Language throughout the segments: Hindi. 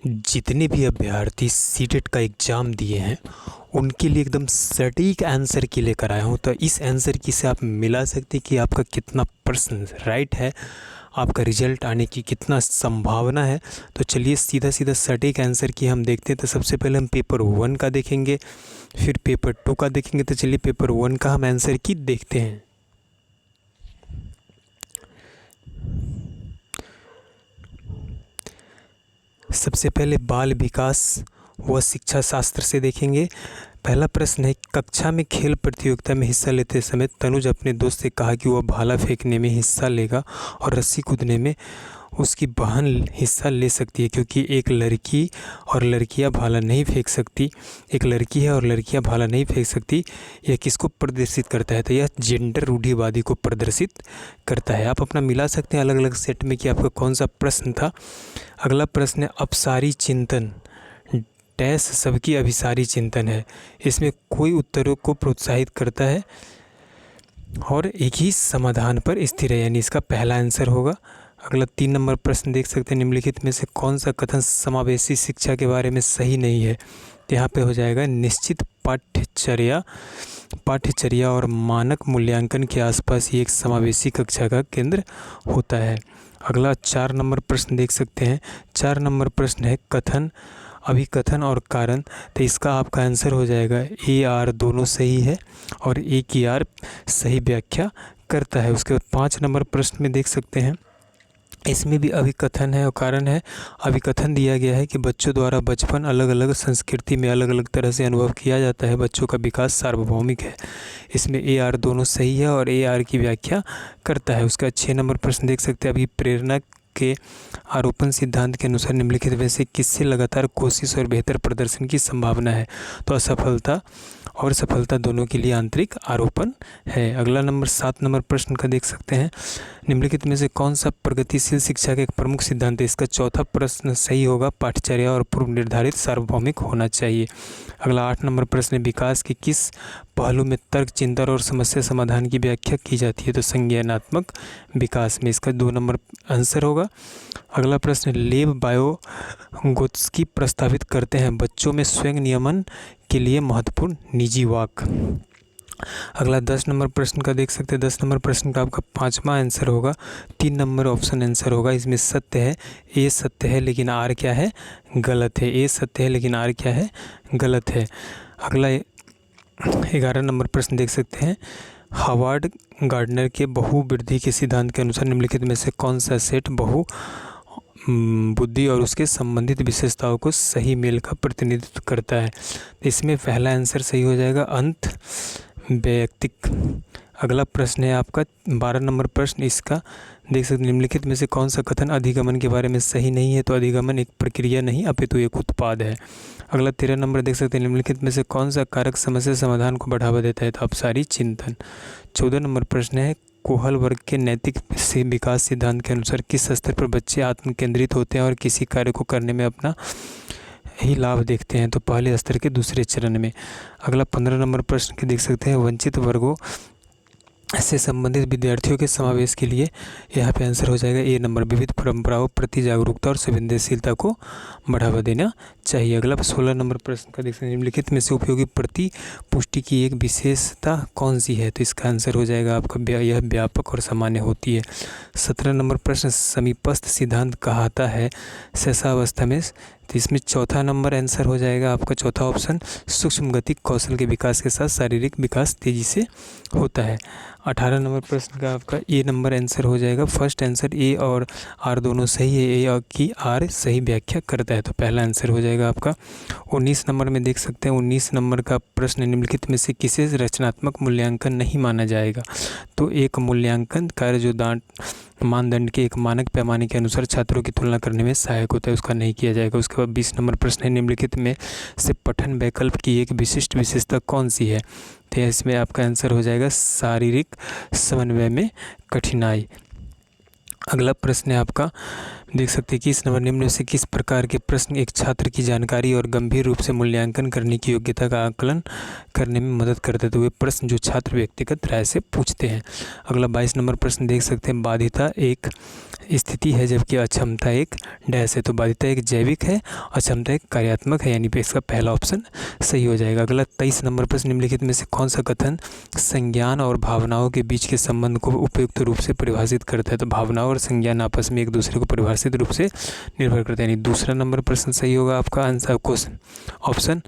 जितने भी अभ्यर्थी सीटेट का एग्ज़ाम दिए हैं उनके लिए एकदम सटीक आंसर की लेकर आया हूँ। तो इस आंसर की से आप मिला सकते कि आपका कितना परसेंट राइट है, आपका रिजल्ट आने की कितना संभावना है। तो चलिए सीधा सीधा सटीक आंसर की हम देखते हैं। तो सबसे पहले हम पेपर 1 का देखेंगे, फिर पेपर 2 का देखेंगे। तो चलिए पेपर 1 का हम आंसर की देखते हैं। सबसे पहले बाल विकास व शिक्षा शास्त्र से देखेंगे। पहला प्रश्न है, कक्षा में खेल प्रतियोगिता में हिस्सा लेते समय तनुज अपने दोस्त से कहा कि वह भाला फेंकने में हिस्सा लेगा और रस्सी कूदने में उसकी बहन हिस्सा ले सकती है, क्योंकि एक लड़की और लड़कियां भाला नहीं फेंक सकती, एक लड़की है और लड़कियां भाला नहीं फेंक सकती। यह किसको प्रदर्शित करता है? तो यह जेंडर रूढ़िवादी को प्रदर्शित करता है। आप अपना मिला सकते हैं अलग अलग सेट में कि आपका कौन सा प्रश्न था। अगला प्रश्न है, अपसारी चिंतन डैश सबकी अभिसारी चिंतन है। इसमें कोई उत्तरों को प्रोत्साहित करता है और एक ही समाधान पर स्थिर है, यानी इसका पहला आंसर होगा। अगला 3 नंबर प्रश्न देख सकते हैं, निम्नलिखित में से कौन सा कथन समावेशी शिक्षा के बारे में सही नहीं है? तो यहाँ पे हो जाएगा, निश्चित पाठ्यचर्या और मानक मूल्यांकन के आसपास ही एक समावेशी कक्षा का केंद्र होता है। अगला 4 नंबर प्रश्न देख सकते हैं। 4 नंबर प्रश्न है, कथन, अभिकथन और कारण। तो इसका आपका आंसर हो जाएगा ए आर दोनों सही है और ए की आर सही व्याख्या करता है। उसके बाद 5 नंबर प्रश्न में देख सकते हैं, इसमें भी अभिकथन है और कारण है। अभिकथन दिया गया है कि बच्चों द्वारा बचपन अलग अलग संस्कृति में अलग अलग तरह से अनुभव किया जाता है, बच्चों का विकास सार्वभौमिक है। इसमें ए आर दोनों सही है और ए आर की व्याख्या करता है। उसका 6 नंबर प्रश्न देख सकते हैं, अभी प्रेरणा के आरोपण सिद्धांत के अनुसार निम्नलिखित में से किससे लगातार कोशिश और बेहतर प्रदर्शन की संभावना है? तो असफलता और सफलता दोनों के लिए आंतरिक आरोपण है। अगला नंबर 7 नंबर प्रश्न का देख सकते हैं, निम्नलिखित में से कौन सा प्रगतिशील शिक्षा का एक प्रमुख सिद्धांत है? इसका चौथा प्रश्न सही होगा, पाठ्यचर्या और पूर्व निर्धारित सार्वभौमिक होना चाहिए। अगला 8 नंबर प्रश्न, विकास के किस पहलू में तर्क, चिंतन और समस्या समाधान की व्याख्या की जाती है? तो संज्ञानात्मक विकास में इसका 2 नंबर आंसर होगा। अगला प्रश्न, लेव बायोगोत्स्की प्रस्तावित करते हैं बच्चों में स्वयं नियमन के लिए महत्वपूर्ण निजी वाक। अगला 10 नंबर प्रश्न का देख सकते हैं। 10 नंबर प्रश्न का आपका 5वां आंसर होगा, 3 नंबर ऑप्शन आंसर होगा। इसमें सत्य है, ए सत्य है लेकिन आर क्या है? गलत है। ए सत्य है लेकिन आर क्या है? गलत है। अगला 11 नंबर प्रश्न देख सकते हैं, हावर्ड गार्डनर के बहुवृद्धि के सिद्धांत के अनुसार निम्नलिखित में से कौन सा सेट बहु बुद्धि और उसके संबंधित विशेषताओं को सही मेल का प्रतिनिधित्व करता है? इसमें पहला आंसर सही हो जाएगा, अंत वैयक्तिक। अगला प्रश्न है आपका 12 नंबर प्रश्न, इसका देख सकते हैं, निम्नलिखित में से कौन सा कथन अधिगमन के बारे में सही नहीं है? तो अधिगमन एक प्रक्रिया नहीं अपितु एक उत्पाद है। अगला 13 नंबर देख सकते हैं, निम्नलिखित में से कौन सा कारक समस्या समाधान को बढ़ावा देता है? तो अपसारी चिंतन। 14 नंबर प्रश्न है, कोहल वर्ग के नैतिक से विकास सिद्धांत के अनुसार किस स्तर पर बच्चे आत्म केंद्रित होते हैं और किसी कार्य को करने में अपना ही लाभ देखते हैं? तो पहले स्तर के दूसरे चरण में। अगला 15 नंबर प्रश्न के देख सकते हैं, वंचित वर्गों से संबंधित विद्यार्थियों के समावेश के लिए यहाँ पे आंसर हो जाएगा ए नंबर, विविध परंपराओं प्रति जागरूकता और संवेदनशीलता को बढ़ावा देना चाहिए। अगला 16 नंबर प्रश्न का देखते हैं, निम्नलिखित में से उपयोगी प्रति पुष्टि की एक विशेषता कौन सी है? तो इसका आंसर हो जाएगा आपका यह व्यापक और सामान्य होती है। 17 नंबर प्रश्न, समीपस्थ सिद्धांत कहता है सहसावस्था में? तो इसमें चौथा नंबर आंसर हो जाएगा आपका, चौथा ऑप्शन, सूक्ष्म गतिक कौशल के विकास के साथ शारीरिक विकास तेजी से होता है। 18 नंबर प्रश्न का आपका ए नंबर आंसर हो जाएगा। फर्स्ट आंसर ए और आर दोनों सही है, ए और की आर सही व्याख्या करता है, तो पहला आंसर हो जाएगा आपका। 19 नंबर में देख सकते हैं, 19 नंबर का प्रश्न, निम्नलिखित में से किसे रचनात्मक मूल्यांकन नहीं माना जाएगा? तो एक मूल्यांकन कार्य जो मानदंड के एक मानक पैमाने के अनुसार छात्रों की तुलना करने में सहायक होता है, उसका नहीं किया जाएगा। उसके बाद 20 नंबर प्रश्न है, निम्नलिखित में से पठन वैकल्प की एक विशिष्ट विशेषता कौन सी है? तो इसमें आपका आंसर हो जाएगा शारीरिक समन्वय में कठिनाई। अगला प्रश्न है आपका, देख सकते हैं कि इस नंबर निम्न से किस प्रकार के प्रश्न एक छात्र की जानकारी और गंभीर रूप से मूल्यांकन करने की योग्यता का आकलन करने में मदद करते हैं। तो वे प्रश्न जो छात्र व्यक्तिगत राय से पूछते हैं। अगला 22 नंबर प्रश्न देख सकते हैं, बाधिता एक स्थिति है जबकि अक्षमता एक डैश है। तो बाधिता एक जैविक है, अक्षमता एक कार्यात्मक है, यानी कि इसका पहला ऑप्शन सही हो जाएगा। अगला 23 नंबर प्रश्न, निम्नलिखित में से कौन सा कथन संज्ञान और भावनाओं के बीच के संबंध को उपयुक्त रूप से परिभाषित करता है। तो भावनाओं और संज्ञान आपस में एक दूसरे को परिभाषित रूप से निर्भर करते हैं, यानी दूसरा नंबर प्रश्न सही होगा आपका आंसर क्वेश्चन ऑप्शन।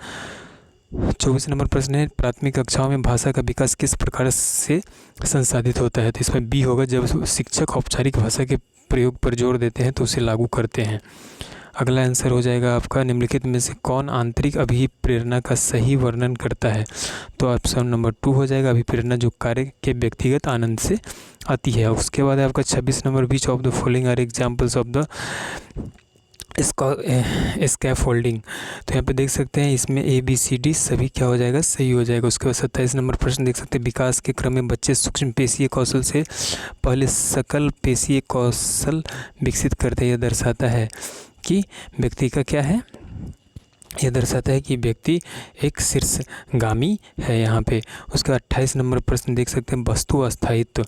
24 नंबर प्रश्न है, प्राथमिक कक्षाओं में भाषा का विकास किस प्रकार से संसाधित होता है। तो इसमें बी होगा, जब शिक्षक औपचारिक भाषा के प्रयोग पर जोर देते हैं तो उसे लागू करते हैं। अगला आंसर हो जाएगा आपका, निम्नलिखित में से कौन आंतरिक अभिप्रेरणा का सही वर्णन करता है। तो ऑप्शन नंबर 2 हो जाएगा, अभिप्रेरणा जो कार्य के व्यक्तिगत आनंद से आती है। उसके बाद आपका 26 number, which of the following are examples of the scaffolding. तो यहाँ पे देख सकते हैं इसमें ABCD सभी क्या हो जाएगा, सही हो जाएगा। उसके बाद 27 नंबर प्रश्न देख सकते हैं, विकास के क्रम में बच्चे सूक्ष्म पेशीय कौशल से पहले सकल पेशीय कौशल विकसित करते हैं। यह दर्शाता है कि व्यक्ति का क्या है, यह दर्शाता है कि व्यक्ति एक शीर्षगामी है यहाँ पे। उसका 28 नंबर प्रश्न देख सकते हैं, वस्तु अस्थायित्व।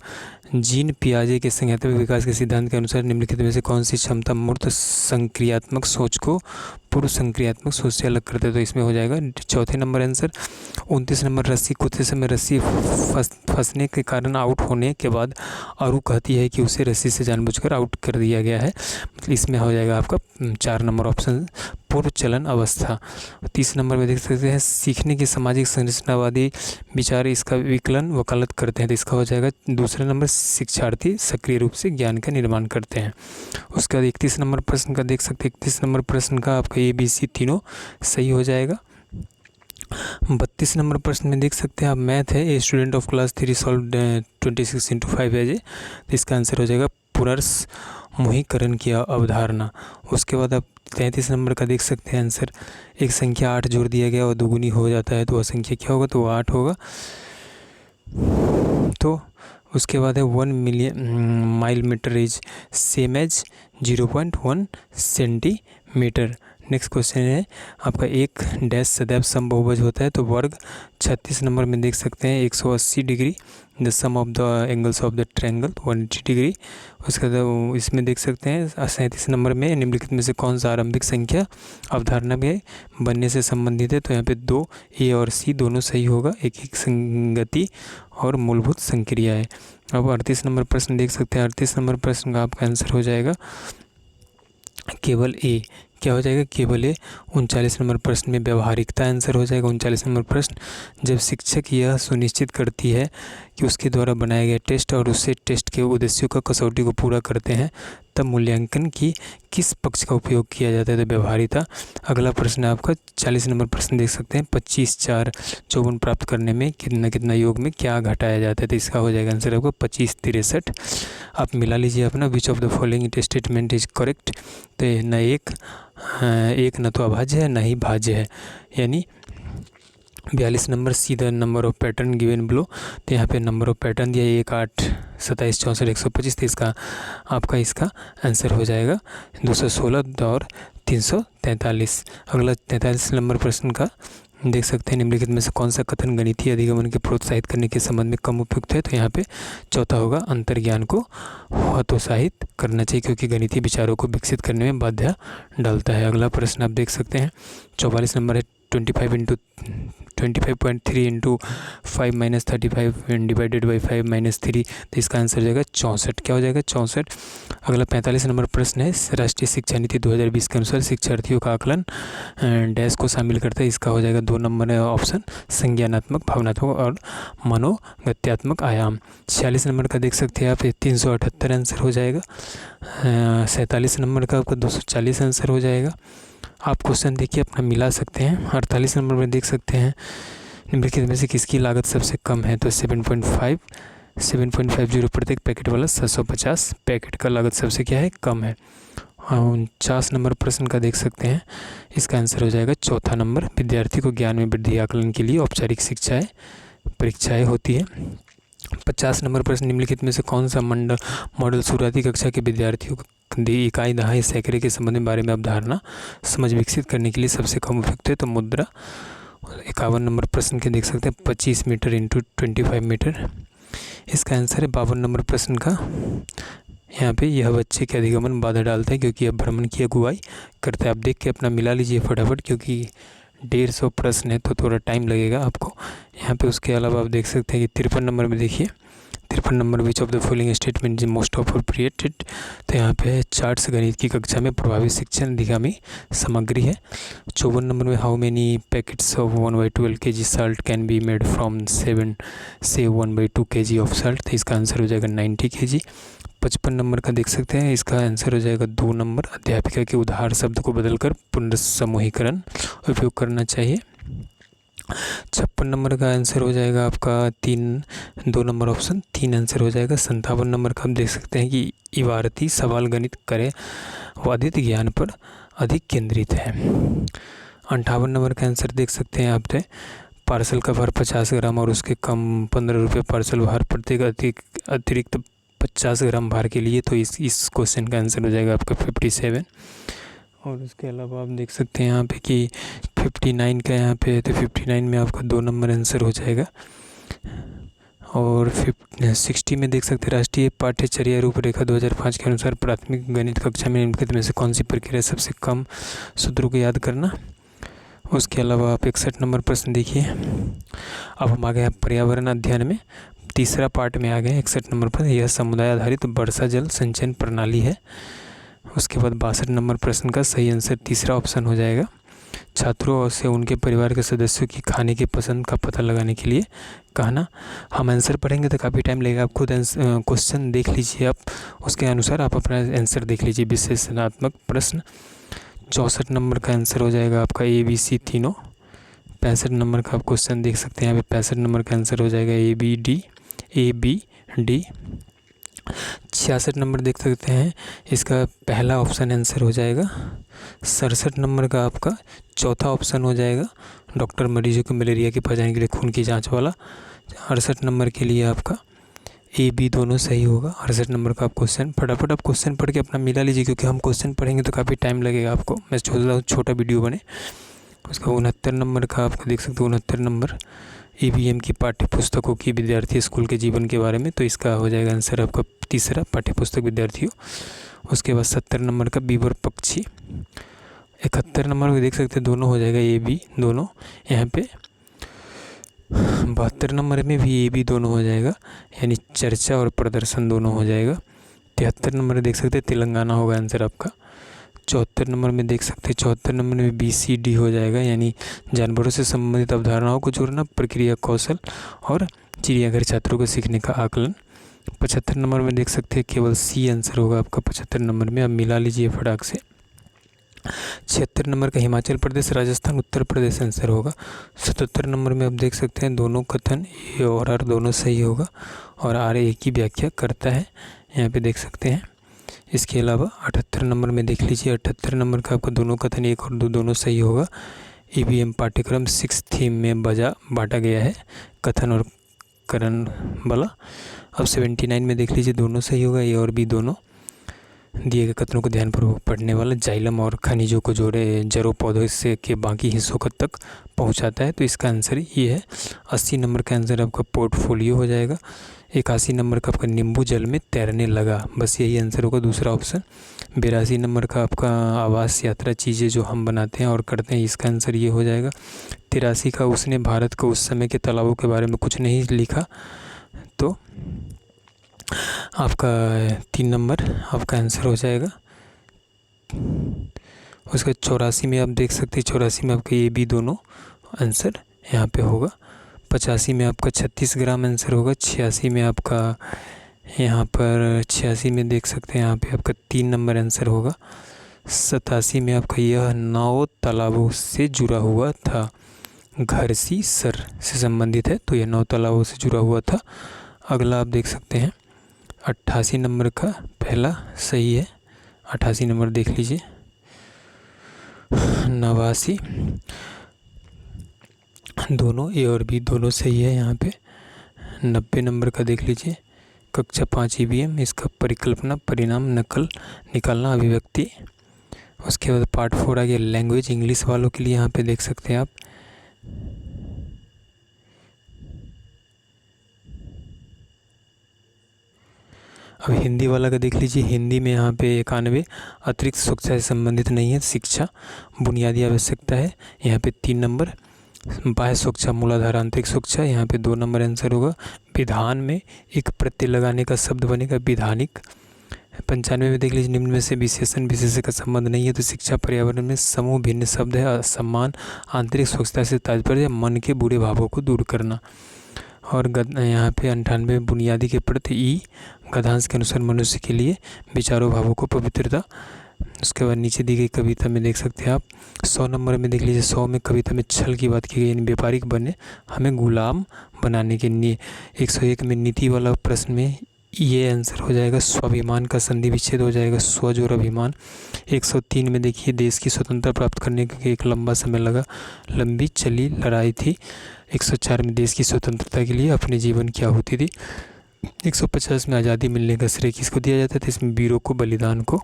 जीन पियाजे के संज्ञानात्मक विकास के सिद्धांत के अनुसार निम्नलिखित में से कौन सी क्षमता मूर्त संक्रियात्मक सोच को पूर्व संक्रियात्मक सोच से अलग करते हैं। तो इसमें हो जाएगा चौथे नंबर आंसर। 29 नंबर, रस्सी कूदते समय रस्सी फंसने के कारण आउट होने के बाद अरु कहती है कि उसे रस्सी से जानबूझकर आउट कर दिया गया है। मतलब इसमें हो जाएगा आपका 4 नंबर ऑप्शन पूर्व चलन अवस्था। 30 नंबर में देख सकते हैं, सीखने की सामाजिक संरचनावादी विचार इसका विकलन वकालत करते हैं। तो इसका हो जाएगा दूसरा नंबर, शिक्षार्थी सक्रिय रूप से ज्ञान का निर्माण करते हैं। उसके बाद 31 नंबर प्रश्न का देख सकते हैं, 31 नंबर प्रश्न का आपका ABC तीनों सही हो जाएगा। 32 नंबर प्रश्न में देख सकते हैं आप, मैथ है, a student of class 3 solve 26 × 5 as a. तो इसका आंसर हो जाएगा पुनर्समूहीकरण की अवधारणा। उसके बाद आप 33 नंबर का देख सकते हैं आंसर, एक संख्या 8 जोड़ दिया गया और दोगुनी हो जाता है तो वह संख्या क्या होगा, तो वह 8 होगा। तो उसके बाद है 1 million mile meter is same as 0.1 centimeter. Next question है आपका, एक डैश सदैव समबहुभुज होता है। तो वर्ग 36 नंबर में देख सकते हैं 180 degree, the sum of the angles of the triangle 180 degree. उसके बाद इसमें देख सकते हैं 37 नंबर में, निम्नलिखित में से कौन सा आरंभिक संख्या अवधारणा में बनने से संबंधित है। तो यहाँ पे 2 A और C दोनों सही होगा, एक संगति और मूलभूत संक्रिया है। अब 38 नंबर प्रश्न देख सकते हैं, 38 नंबर प्रश्न का आपका आंसर हो जाएगा केवल A। क्या हो जाएगा, केवल A। 39 नंबर प्रश्न में व्यवहारिकता आंसर हो जाएगा। 39 नंबर प्रश्न, जब शिक्षक यह सुनिश्चित करती है कि उसके द्वारा बनाए गए टेस्ट और उससे टेस्ट के उद्देश्यों का कसौटी को पूरा करते हैं तब मूल्यांकन की किस पक्ष का उपयोग किया जाता है। तो व्यवहारिता। अगला प्रश्न है आपका 40 नंबर प्रश्न देख सकते हैं, 25 4 54 प्राप्त करने में कितना योग में क्या घटाया जाता है। तो इसका हो जाएगा आंसर आपका 25 63। आप मिला लीजिए अपना, विच of the following statement is correct. तो न एक न तो अभाज्य है न ही भाज्य है, यानी 42 number, see the number of pattern given below. तो यहाँ पे नंबर ऑफ पैटर्न दिया 1 8 27 64 125। तो इसका आपका इसका आंसर हो जाएगा 216 और 343। अगला 43 नंबर प्रश्न का देख सकते हैं, निम्नलिखित में से कौन सा कथन गणितीय अधिगमन के प्रोत्साहित करने के संबंध में कम उपयुक्त है। तो यहाँ पे चौथा होगा, अंतर्ज्ञान को हतोत्साहित करना चाहिए क्योंकि गणितीय विचारों को विकसित करने में बाधा डालता है। अगला प्रश्न आप देख सकते हैं 44 नंबर है, 25.3 × 5 - 35 डिवाइडेड बाई 5 - 3। तो इसका आंसर हो जाएगा 64। क्या हो जाएगा, 64। अगला 45 नंबर प्रश्न है, राष्ट्रीय शिक्षा नीति 2020 के अनुसार शिक्षार्थियों का आकलन डैश को शामिल करता है। इसका हो जाएगा 2 नंबर ऑप्शन, संज्ञानात्मक, भावनात्मक और मनोगत्यात्मक आयाम। 46 नंबर का देख सकते हैं आप 378 आंसर हो जाएगा। 47 नंबर का आपका 240 आंसर हो जाएगा। आप क्वेश्चन देखिए अपना मिला सकते हैं। 48 नंबर में देख सकते हैं, निम्नलिखित में से किसकी लागत सबसे कम है। तो 7.50 प्रत्येक पैकेट वाला 750 पैकेट का लागत सबसे क्या है, कम है। 49 नंबर प्रश्न का देख सकते हैं, इसका आंसर हो जाएगा चौथा नंबर, विद्यार्थी को ज्ञान में वृद्धि आकलन के लिए औपचारिक शिक्षाएँ परीक्षाएँ होती है। 50 नंबर प्रश्न, निम्नलिखित में से कौन सा मॉडल शुरुआती कक्षा के विद्यार्थियों को इकाई, दहाई, सैकड़े के संबंध में बारे में अवधारणा समझ विकसित करने के लिए सबसे कम उपयुक्त है? तो मुद्रा। 51 नंबर प्रश्न के देख सकते हैं 25 मीटर इंटू 25 मीटर। इसका आंसर है 52 नंबर प्रश्न का। यहाँ पे यह बच्चे के अधिगमन बाधा डालता है क्योंकि यह भ्रमण की अगुवाई करता है। आप देख के अपना मिला लीजिए फटाफट, क्योंकि 150 प्रश्न है तो थोड़ा टाइम लगेगा आपको यहाँ पे। उसके अलावा आप देख सकते हैं कि 53 नंबर में देखिए, 53 number which of the following statement is most appropriated. तो यहाँ पे चार्ट्स गणित की कक्षा में प्रभावी शिक्षण दिगामी सामग्री है। 54 नंबर में how many packets of 1/12 kg salt can be made from 7 से 1/2 kg ऑफ साल्ट। तो इसका आंसर हो जाएगा 90 kg। 55 नंबर का देख सकते हैं, इसका आंसर हो जाएगा 2 नंबर। अध्यापिका के उधार शब्द को बदलकर पुनर्समूहीकरण उपयोग करना चाहिए। 56 नंबर का आंसर हो जाएगा आपका 2 नंबर ऑप्शन 3 आंसर हो जाएगा। 57 नंबर का आप देख सकते हैं कि इबारती सवाल गणित करे वादित ज्ञान पर अधिक केंद्रित है। 58 नंबर का आंसर देख सकते हैं आप, पार्सल का भार 50 ग्राम और उसके कम 15 रुपये पार्सल भार प्रत्येक अतिरिक्त 50 ग्राम भार के लिए। तो इस क्वेश्चन का आंसर हो जाएगा आपका 57। और उसके अलावा आप देख सकते हैं यहाँ पे कि 59 का यहाँ पे है, तो 59 में आपका 2 नंबर आंसर हो जाएगा। और 60 में देख सकते हैं राष्ट्रीय पाठ्यचर्या रूपरेखा 2005 के अनुसार प्राथमिक गणित कक्षा में निम्नलिखित में से कौन सी प्रक्रिया सबसे कम सूत्रों को याद करना। उसके अलावा आप 61 नंबर प्रश्न देखिए। अब हम आ गए पर्यावरण अध्ययन में, तीसरा पार्ट में आ गए। 61 नंबर पर यह समुदाय आधारित वर्षा जल संचयन प्रणाली है। उसके बाद 62 नंबर प्रश्न का सही आंसर तीसरा ऑप्शन हो जाएगा। छात्रों से उनके परिवार के सदस्यों की खाने की पसंद का पता लगाने के लिए कहना। हम आंसर पढ़ेंगे तो काफ़ी टाइम लगेगा, आप खुद क्वेश्चन देख लीजिए, आप उसके अनुसार आप अपना आंसर देख लीजिए। विश्लेषणात्मक प्रश्न 64 नंबर का आंसर हो जाएगा आपका ABC तीनों। 65 नंबर का आप क्वेश्चन देख सकते हैं यहाँ पे, 65 नंबर का आंसर हो जाएगा ABD। 66 नंबर देख सकते हैं, इसका पहला ऑप्शन आंसर हो जाएगा। 67 नंबर का आपका चौथा ऑप्शन हो जाएगा, डॉक्टर मरीजों को मलेरिया की पहचान के लिए खून की जांच वाला। 68 नंबर के लिए आपका AB दोनों सही होगा। 68 नंबर का आप क्वेश्चन फटाफट आप क्वेश्चन पढ़ के अपना मिला लीजिए, क्योंकि हम क्वेश्चन पढ़ेंगे तो काफ़ी टाइम लगेगा आपको। मैं छोटा वीडियो बने। उसका 69 नंबर का आपको देख सकते हो, 69 नंबर EVM की पाठ्य पुस्तकों की विद्यार्थी स्कूल के जीवन के बारे में। तो इसका हो जाएगा आंसर आपका तीसरा, पाठ्य पुस्तक विद्यार्थियों। उसके बाद 70 नंबर का बीवर पक्षी। 71 नंबर को देख सकते हैं, दोनों हो जाएगा AB दोनों यहाँ पे। 72 नंबर में भी AB दोनों हो जाएगा, यानी चर्चा और प्रदर्शन दोनों हो जाएगा। 73 नंबर देख सकते हैं, तेलंगाना होगा आंसर आपका। 74 नंबर में देख सकते हैं, 74 नंबर में BCD हो जाएगा, यानी जानवरों से संबंधित अवधारणाओं को जोड़ना, प्रक्रिया कौशल और चिड़ियाघर छात्रों को सीखने का आकलन। 75 नंबर में देख सकते हैं केवल C आंसर होगा आपका 75 नंबर में, अब मिला लीजिए फटाक से। 76 नंबर का हिमाचल प्रदेश, राजस्थान, उत्तर प्रदेश आंसर होगा। 77 नंबर में आप देख सकते हैं दोनों कथन A और R दोनों सही होगा, और R एक ही व्याख्या करता है, यहाँ पे देख सकते हैं। इसके अलावा 78 नंबर में देख लीजिए, 78 नंबर का आपका दोनों कथन 1 और 2 दोनों सही होगा। EVM पाठ्यक्रम 6 थीम में बांटा गया है, कथन और करण वाला। अब 79 में देख लीजिए, दोनों सही होगा, A और B दोनों। दिए गए कथनों को ध्यानपूर्वक पढ़ने वाला जाइलम और खनिजों को जोड़े जड़ों पौधों से के बाकी हिस्सों तक पहुंचाता है। तो इसका आंसर ये है। 80 नंबर का आंसर आपका पोर्टफोलियो हो जाएगा। 81 नंबर का आपका नींबू जल में तैरने लगा, बस यही आंसर होगा, दूसरा ऑप्शन। 82 नंबर का आपका आवास यात्रा, चीज़ें जो हम बनाते हैं और करते हैं, इसका आंसर ये हो जाएगा। 83 का उसने भारत को उस समय के तालाबों के बारे में कुछ नहीं लिखा, तो आपका 3 नंबर आपका आंसर हो जाएगा। उसका 84 में आप देख सकते हैं, 84 में आपका AB दोनों आंसर यहाँ पे होगा। 85 में आपका 36 ग्राम आंसर होगा। 86 में आपका यहाँ पर 86 में देख सकते हैं, यहाँ पे आपका 3 नंबर आंसर होगा। 87 में आपका यह 9 तालाबों से जुड़ा हुआ था, घरसी सर से संबंधित है, तो यह 9 तालाबों से जुड़ा हुआ था। अगला आप देख सकते हैं 88 नंबर का पहला सही है, 88 नंबर देख लीजिए। 89 दोनों A और B दोनों सही है यहाँ पे। 90 नंबर का देख लीजिए, कक्षा 5 EVM, इसका परिकल्पना, परिणाम, नकल निकालना, अभिव्यक्ति। उसके बाद पार्ट 4 आ गया लैंग्वेज, इंग्लिश वालों के लिए यहाँ पे देख सकते हैं आप। अब हिंदी वाला का देख लीजिए, हिंदी में यहाँ पे 91 अतिरिक्त शिक्षा से संबंधित नहीं है, शिक्षा बुनियादी आवश्यकता है, यहाँ पे 3 नंबर। बाह्य शिक्षा मूलाधार आंतरिक शिक्षा, यहाँ पे 2 नंबर आंसर होगा। विधान में एक प्रत्यय लगाने का शब्द बनेगा विधानिक। 95 में देख लीजिए, निम्न में से विशेषण विशेषण का संबंध नहीं है, तो शिक्षा पर्यावरण में समूह भिन्न शब्द है, असम्मान, आंतरिक स्वच्छता से तात्पर्य मन के बुरे भावों को दूर करना। और यहाँ पे 98 बुनियादी के प्रति ई गद्यांश के अनुसार मनुष्य के लिए विचारों भावों को पवित्रता। उसके बाद नीचे दी गई कविता में देख सकते हैं आप 100 नंबर में देख लीजिए, 100 में कविता में छल की बात की गई, यानी व्यापारिक बने हमें गुलाम बनाने के लिए। 101 में नीति वाला प्रश्न में ये आंसर हो जाएगा, स्वाभिमान का संधि विच्छेद हो जाएगा, स्वज और अभिमान। 103 में देखिए, देश की स्वतंत्रता प्राप्त करने के एक लंबा समय लगा, लंबी चली लड़ाई थी। 104 में देश की स्वतंत्रता के लिए अपने जीवन की आहुति दी। 150 में आज़ादी मिलने का श्रेय किसको दिया जाता था, इसमें वीरों को, बलिदान को।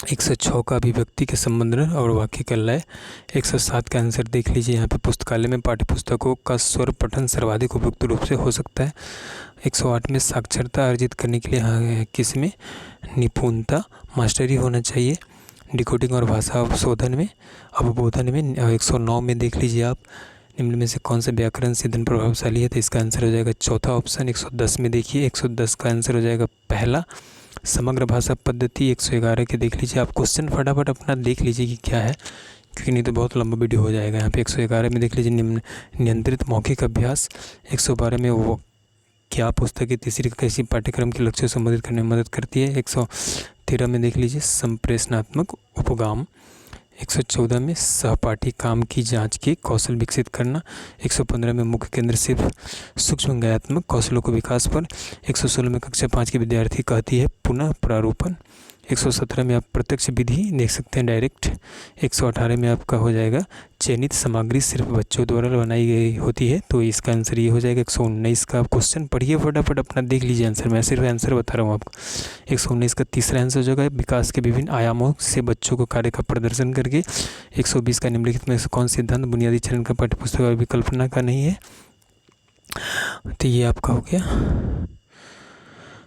106 का अभिव्यक्ति के संबंध और वाक्य कहलाए। 107 का आंसर देख लीजिए, यहाँ पे पुस्तकालय में पाठ्यपुस्तकों का स्वर पठन सर्वाधिक उपयुक्त रूप से हो सकता है। 108 में साक्षरता अर्जित करने के लिए किसमें निपुणता, मास्टरी होना चाहिए, डिकोडिंग और भाषा अवशोधन में, अवबोधन में। 109 में देख लीजिए आप, निम्न में से कौन सा व्याकरण सिद्धांत प्रभावशाली है, तो इसका आंसर हो जाएगा चौथा ऑप्शन। 110 में देखिए, 110 का आंसर हो जाएगा पहला, समग्र भाषा पद्धति। 111 के देख लीजिए आप, क्वेश्चन फटाफट अपना देख लीजिए कि क्या है, क्योंकि नहीं तो बहुत लंबा वीडियो हो जाएगा। यहाँ पे 111 में देख लीजिए, नियंत्रित मौखिक अभ्यास। 112 में वो क्या पुस्तक तीसरी कैसी पाठ्यक्रम के लक्ष्यों को संबोधित करने में मदद करती है। 113 में देख लीजिए, संप्रेषणात्मक उपगाम। 114 में सहपाठी काम की जांच के कौशल विकसित करना। 115 में मुख्य केंद्र सिर्फ सूक्ष्म ज्ञानात्मक कौशलों को विकास पर। 116 में कक्षा 5 के विद्यार्थी कहती है पुनः प्रारूपण। 117 में आप प्रत्यक्ष विधि देख सकते हैं, डायरेक्ट। 118 में आपका हो जाएगा चयनित सामग्री सिर्फ बच्चों द्वारा बनाई गई होती है, तो इसका आंसर ये हो जाएगा। 119 का क्वेश्चन पढ़िए फटाफट अपना देख लीजिए आंसर, मैं सिर्फ आंसर बता रहा हूँ आपको। 119 का तीसरा आंसर हो जाएगा विकास के विभिन्न आयामों से बच्चों को कार्य का प्रदर्शन करके। 120 का निम्नलिखित में से कौन सिद्धांत बुनियादी चरण का पाठ्यपुस्तक विकल्पना का नहीं है, तो ये आपका हो गया।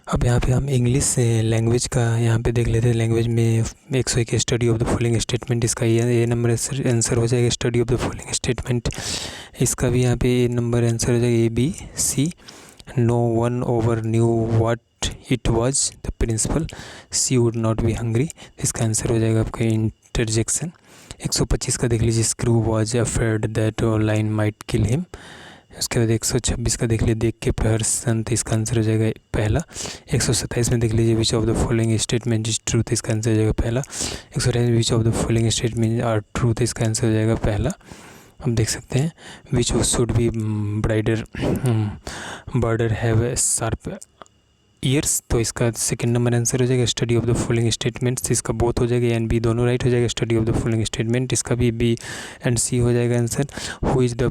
अब यहाँ पे हम इंग्लिश लैंग्वेज का यहाँ पे देख लेते हैं। लैंग्वेज में 101 study of the following statement, इसका ये नंबर आंसर हो जाएगा study of the following statement. इसका भी यहाँ पे ये नंबर आंसर हो जाएगा ABC। No one over new what it was the principal, she would not be hungry, इसका आंसर हो जाएगा आपका इंटरजेक्शन। 125 का देख लीजिए, screw was afraid that line might kill him. उसके बाद 126 का देख लीजिए, देख के प्रहसन, तो इसका आंसर हो जाएगा पहला। 127 में देख लीजिए, which of the following statement is truth, इसका आंसर हो जाएगा पहला। 128 which of the following statement are truth, इसका आंसर हो जाएगा पहला। हम देख सकते हैं which should be birder have sharp ears, तो इसका सेकंड नंबर आंसर हो जाएगा study of the following statements, इसका बोथ हो जाएगा, एंड बी दोनों राइट हो जाएगा। Study of the following statement, इसका भी B एंड C हो जाएगा आंसर। हु इज़ द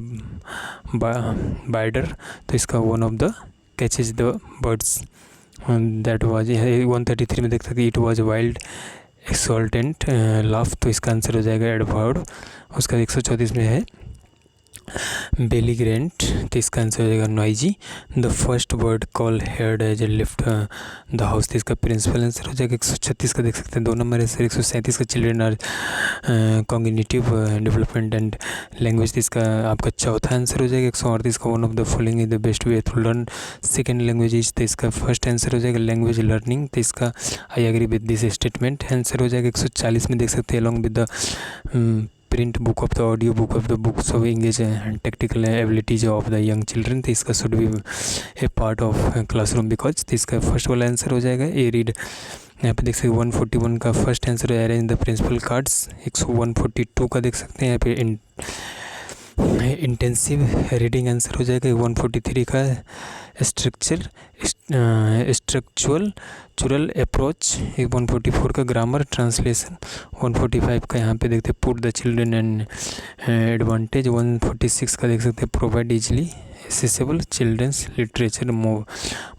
बाइडर, तो इसका one of the catches the birds that was. 133 में देख सकते हैं, इट वाज वाइल्ड एक्सॉल्टेंट लाफ, तो इसका आंसर हो जाएगा एडवर्ड। उसका 134 में है बेलीग्रेंट, तो इसका आंसर हो जाएगा noisy. The first word call head as a lift the house, तो इसका प्रिंसिपल आंसर हो जाएगा। 136 का देख सकते हैं 2 नंबर आंसर। 137 का children are cognitive development and language, इसका आपका चौथा आंसर हो जाएगा। 138 का one of the following is the best way to learn second language is, तो इसका फर्स्ट आंसर हो जाएगा लैंग्वेज लर्निंग, तो इसका I agree with this statement answer हो जाएगा। 140 में देख सकते हैं along with the print book of the audio book of the books of English and technical abilities of the young children, तो इसका should be a part of classroom because, तो इसका फर्स्ट वाला आंसर हो जाएगा ए रीड। यहाँ पे देख सकते हैं 141 का फर्स्ट आंसर है अरेंज द प्रिंसिपल कार्ड्स। 142 का देख सकते हैं यहाँ पे इंटेंसिव रीडिंग आंसर हो जाएगा। 143 का स्ट्रक्चरल अप्रोच। 144 का ग्रामर ट्रांसलेशन। 145 का यहाँ पे देखते हैं put the children and advantage. 146 का देख सकते हैं provide easily accessible children's literature,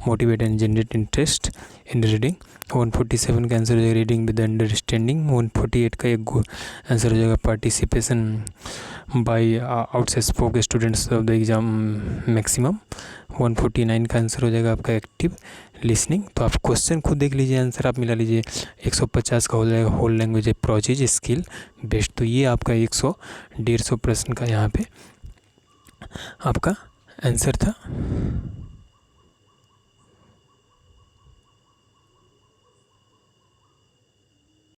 motivate and generate interest in reading। 147 का आंसर हो जाएगा रीडिंग विद अंडरस्टैंडिंग। 148 का एक आंसर हो जाएगा participation by outspoken students of the exam maximum. 149 का आंसर हो जाएगा आपका एक्टिव लिसनिंग। तो आप क्वेश्चन खुद देख लीजिए, आंसर आप मिला लीजिए। 150 का हो जाएगा whole language approach is skill based. तो ये आपका 100-150 प्रश्न का यहाँ पे आपका आंसर था।